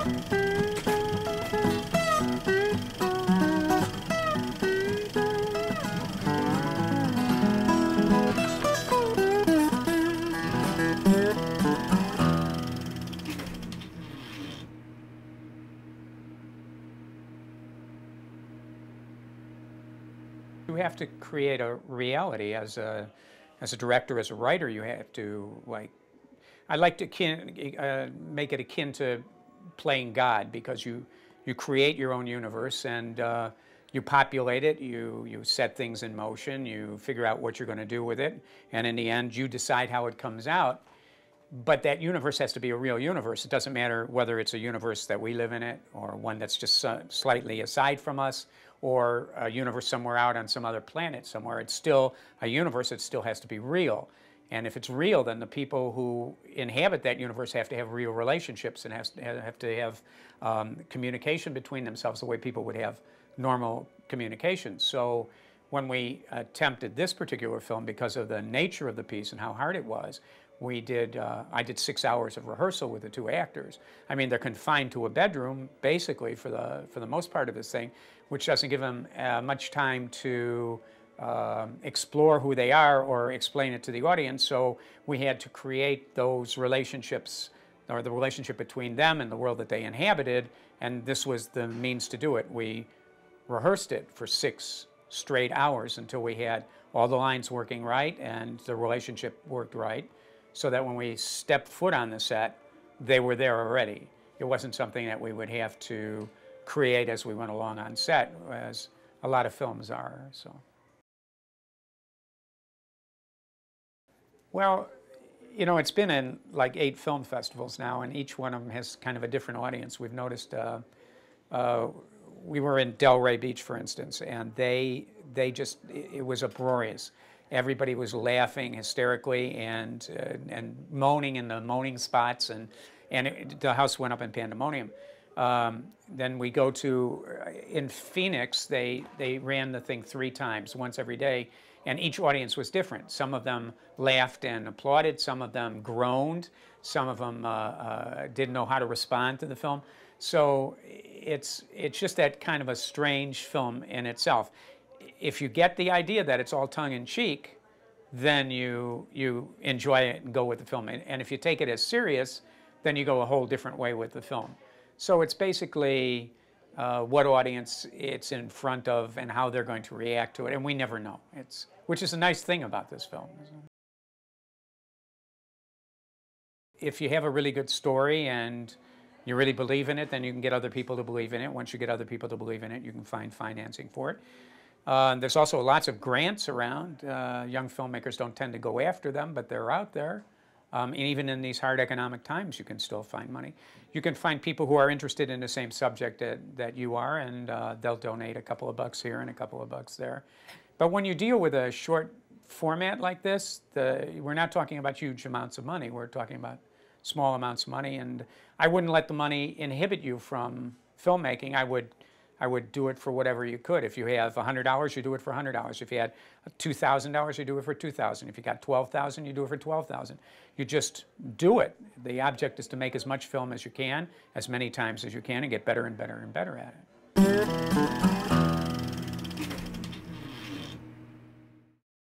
You have to create a reality as a director, as a writer. You have to, like, I like to make it akin to playing God, because you create your own universe, and you populate it, you set things in motion, you figure out what you're going to do with it, and in the end you decide how it comes out. But that universe has to be a real universe. It doesn't matter whether it's a universe that we live in it, or one that's just slightly aside from us, or a universe somewhere out on some other planet somewhere. It's still a universe. It still has to be real. And if it's real, then the people who inhabit that universe have to have real relationships, and have to have communication between themselves the way people would have normal communication. So when we attempted this particular film, because of the nature of the piece and how hard it was, I did 6 hours of rehearsal with the two actors. I mean, they're confined to a bedroom, basically, for the most part of this thing, which doesn't give them much time to explore who they are or explain it to the audience. So we had to create those relationships, or the relationship between them and the world that they inhabited, and this was the means to do it. We rehearsed it for 6 straight hours until we had all the lines working right and the relationship worked right, so that when we stepped foot on the set, they were there already. It wasn't something that we would have to create as we went along on set, as a lot of films are. So, well, you know, it's been in like 8 film festivals now, and each one of them has kind of a different audience. We've noticed, we were in Delray Beach, for instance, and it was uproarious. Everybody was laughing hysterically and moaning in the moaning spots, and the house went up in pandemonium. Then we go to, in Phoenix, they ran the thing 3 times, once every day, and each audience was different. Some of them laughed and applauded, some of them groaned, some of them didn't know how to respond to the film. So it's just that kind of a strange film in itself. If you get the idea that it's all tongue-in-cheek, then you enjoy it and go with the film. And if you take it as serious, then you go a whole different way with the film. So it's basically what audience it's in front of and how they're going to react to it, and we never know. Which is a nice thing about this film. If you have a really good story and you really believe in it, then you can get other people to believe in it. Once you get other people to believe in it, you can find financing for it. There's also lots of grants around. Young filmmakers don't tend to go after them, but they're out there. And even in these hard economic times, you can still find money. You can find people who are interested in the same subject that you are, and they'll donate a couple of bucks here and a couple of bucks there. But when you deal with a short format like this, we're not talking about huge amounts of money. We're talking about small amounts of money, and I wouldn't let the money inhibit you from filmmaking. I would do it for whatever you could. If you have $100, you do it for $100. If you had $2,000, you do it for $2,000. If you got $12,000, you do it for $12,000. You just do it. The object is to make as much film as you can, as many times as you can, and get better and better and better at it.